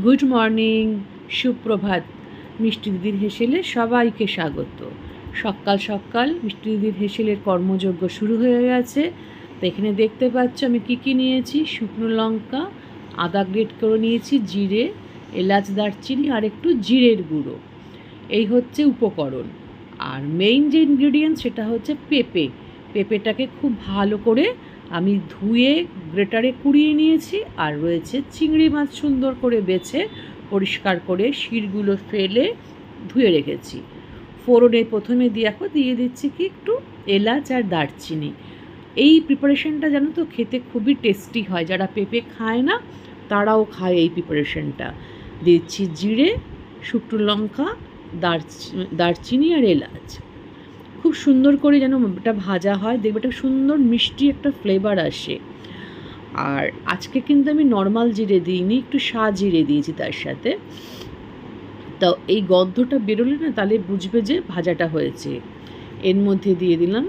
Good morning, সুপ্রভাত। মিষ্টি দিদির হেসেলে সবাইকে স্বাগত। সকাল সকাল মিষ্টি দিদির হেসেলের কর্মযজ্ঞ শুরু হয়ে গেছে। তো এখানে দেখতে পাচ্ছ আমি কী নিয়েছি। শুকনো লঙ্কা, আদা গ্রেট করে নিয়েছি, জিরে, এলাচ, দারচিনি আর একটু জিরের গুঁড়ো। এই হচ্ছে উপকরণ। আর মেইন যে ইনগ্রেডিয়েন্টস সেটা হচ্ছে পেঁপে। পেঁপেটাকে খুব ভালো করে আমি ধুয়ে গ্রেটারে কুড়িয়ে নিয়েছি। আর রয়েছে চিংড়ি মাছ, সুন্দর করে বেছে পরিষ্কার করে শিরগুলো ফেলে ধুয়ে রেখেছি। ফোড়নে প্রথমে দিয়ে দিচ্ছি কি একটু এলাচ আর দারচিনি। এই প্রিপারেশনটা জানো তো খেতে খুবই টেস্টি হয়। যারা পেঁপে খায় না তারাও খায় এই প্রিপারেশনটা। দিচ্ছি জিরে, শুকনো লঙ্কা, দারচিনি আর এলাচ। খুব সুন্দর করে যেন এটা ভাজা হয়, দেখবে একটা সুন্দর মিষ্টি একটা ফ্লেভার আসে। আর আজকে কিন্তু আমি নর্মাল জিরে দিইনি, একটু জিরে দিয়েছি তার সাথে। তো এই গন্ধটা বেরোলে না তাহলে বুঝবে যে ভাজাটা হয়েছে। এর মধ্যে দিয়ে দিলাম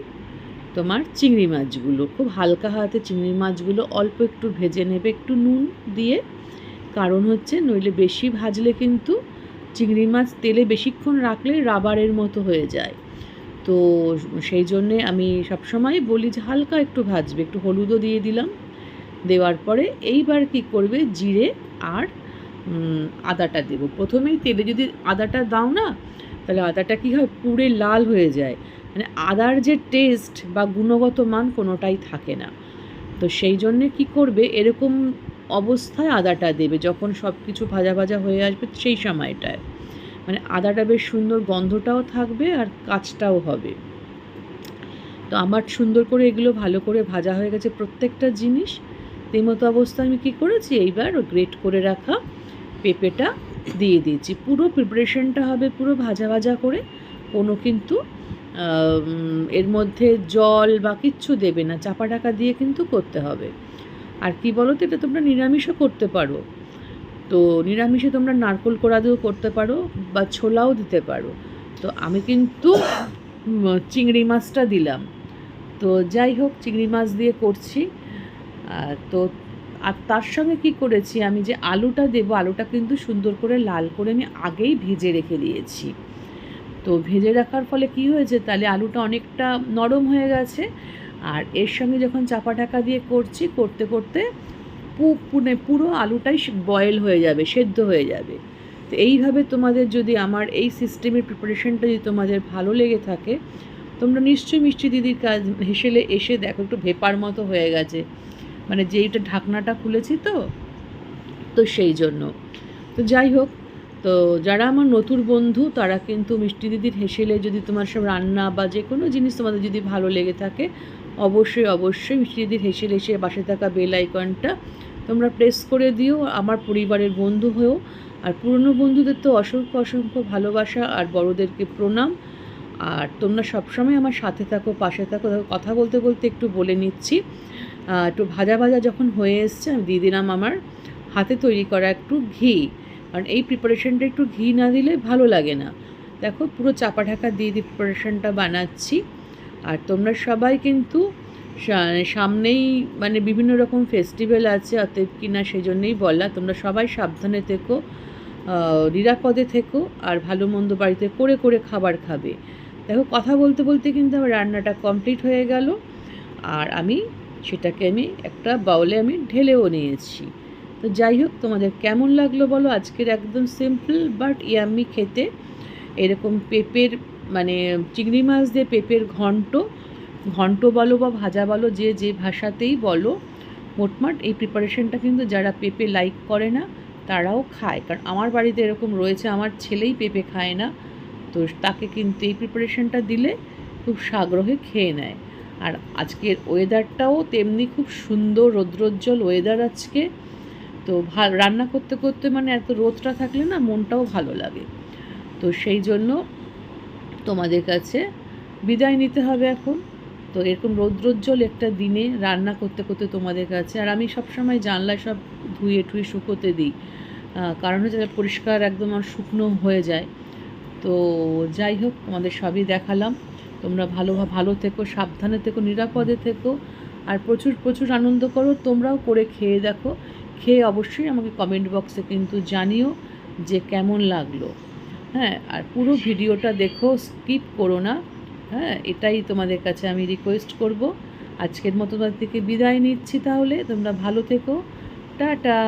তোমার চিংড়ি মাছগুলো। খুব হালকা হাতে চিংড়ি মাছগুলো অল্প একটু ভেজে নেবে, একটু নুন দিয়ে। কারণ হচ্ছে নইলে বেশি ভাজলে কিন্তু চিংড়ি মাছ তেলে বেশিক্ষণ রাখলে রাবারের মতো হয়ে যায়। তো সেই জন্যে আমি সবসময় বলি যে হালকা একটু ভাজবে। একটু হলুদও দিয়ে দিলাম। দেওয়ার পরে এইবার কী করবে, জিরে আর আদাটা দেবো। প্রথমেই তেলে যদি আদাটা দাও না তাহলে আদাটা কী হয়, পুড়ে লাল হয়ে যায়। মানে আদার যে টেস্ট বা গুণগত মান কোনোটাই থাকে না। তো সেই জন্যে কী করবে, এরকম অবস্থায় আদাটা দেবে যখন সব কিছু ভাজা ভাজা হয়ে আসবে সেই সময়টায়। মানে আদাটা বেশ সুন্দর গন্ধটাও থাকবে আর কাঁচটাও হবে। তো আমার সুন্দর করে এগুলো ভালো করে ভাজা হয়ে গেছে প্রত্যেকটা জিনিস। এই মতো অবস্থায় আমি কী করেছি, এইবার গ্রেট করে রাখা পেঁপেটা দিয়ে দিয়েছি। পুরো প্রিপারেশনটা হবে পুরো ভাজা ভাজা করে, কোনো কিন্তু এর মধ্যে জল বা কিচ্ছু দেবে না, চাপা ঢাকা দিয়ে কিন্তু করতে হবে। আর কি বলো তো, এটা তোমরা নিরামিষও করতে পারো। তো নিরামিষে তোমরা নারকোল কোড়া দিয়েও করতে পারো বা ছোলাও দিতে পারো। তো আমি কিন্তু চিংড়ি মাছটা দিলাম। তো যাই হোক, চিংড়ি মাছ দিয়ে করছি। তো আর তার সঙ্গে কি করেছি, আমি যে আলুটা দেবো, আলুটা কিন্তু সুন্দর করে লাল করে আমি আগেই ভেজে রেখে দিয়েছি। তো ভেজে রাখার ফলে কি হয়েছে, তাহলে আলুটা অনেকটা নরম হয়ে গেছে। আর এর সঙ্গে যখন চাপা ঢাকা দিয়ে করছি, করতে করতে পুরো আলুটাই বয়েল হয়ে যাবে, সেদ্ধ হয়ে যাবে। তো এইভাবে তোমাদের যদি আমার এই সিস্টেমের প্রিপারেশনটা যদি তোমাদের ভালো লেগে থাকে, তোমরা নিশ্চয়ই মিষ্টি দিদির কাজ হেসেলে এসে দেখো একটু ভেপার মতো হয়ে গেছে। মানে যেইটা ঢাকনাটা খুলেছি তো সেই জন্য। তো যাই হোক, তো যারা আমার নতুন বন্ধু তারা কিন্তু মিষ্টি দিদির হেসেলে যদি তোমার সব রান্না বা যে কোনো জিনিস তোমাদের যদি ভালো লেগে থাকে, অবশ্যই মিষ্টি দিদির হেসেলে এসে পাশে থাকা বেল আইকনটা তোমরা প্রেস করে দিও, আমার পরিবারের বন্ধু হয়েও। আর পুরনো বন্ধুদের তো অসংখ্য ভালোবাসা আর বড়োদেরকে প্রণাম। আর তোমরা সবসময় আমার সাথে থাকো, পাশে থাকো। কথা বলতে বলতে একটু বলে নিচ্ছি, একটু ভাজা ভাজা যখন হয়ে এসছে আমি দিয়ে দিলাম আমার হাতে তৈরি করা একটু ঘি। কারণ এই প্রিপারেশনটা একটু ঘি না দিলে ভালো লাগে না। দেখো পুরো চাপা ঢাকা দিয়ে প্রিপারেশনটা বানাচ্ছি। আর তোমরা সবাই কিন্তু সামনেই মানে বিভিন্ন রকম ফেস্টিভ্যাল আছে, অতএব কিনা সেই জন্যেই বলা, তোমরা সবাই সাবধানে থেকো, নিরাপদে থেকো, আর ভালো মন্দ বাড়িতে করে করে খাবার খাবে। দেখো কথা বলতে বলতে কিন্তু আমার রান্নাটা কমপ্লিট হয়ে গেল। আর আমি সেটাকে একটা বাউলে ঢেলেও নিয়েছি। তো যাই হোক, তোমাদের কেমন লাগলো বলো আজকের একদম সিম্পল বাট ইয়াম্মি খেতে এরকম পেঁপের মানে চিংড়ি মাছ দিয়ে পেঁপের ঘন্ট বলো বা ভাজা বলো, যে ভাষাতেই বলো, মোটমাট এই প্রিপারেশনটা কিন্তু যারা পেঁপে লাইক করে না তারাও খায়। কারণ আমার বাড়িতে এরকম রয়েছে, আমার ছেলেই পেঁপে খায় না, তো তাকে কিন্তু এই প্রিপারেশনটা দিলে খুব সাগ্রহে খেয়ে নেয়। আর আজকের ওয়েদারটাও তেমনি খুব সুন্দর, রৌদ্রোজ্জ্বল ওয়েদার আজকে। তো রান্না করতে করতে মানে এত রোদটা থাকলে না মনটাও ভালো লাগে। তো সেই জন্য তোমাদের কাছে বিদায় নিতে হবে এখন। তো এরকম রৌদ্রোজ্জ্বল একটা দিনে রান্না করতে করতে তোমাদের কাছে, আর আমি সবসময় জানলা সব ধুয়ে শুকোতে দিই, কারণ হচ্ছে পরিষ্কার একদম আর শুকনো হয়ে যায়। তো যাই হোক, তোমাদের সবই দেখালাম। তোমরা ভালো থেকো, সাবধানে থেকো, নিরাপদে থেকো, আর প্রচুর আনন্দ করো। তোমরাও করে খেয়ে দেখো, খেয়ে অবশ্যই আমাকে কমেন্ট বক্সে কিন্তু জানিও যে কেমন লাগলো। হ্যাঁ, আর পুরো ভিডিওটা দেখো, স্কিপ করো না। হ্যাঁ, এটাই তোমাদের কাছে আমি রিকোয়েস্ট করব। আজকের মতো তোমাদের থেকে বিদায় নিচ্ছি, তাহলে তোমরা ভালো থেকো। টাটা।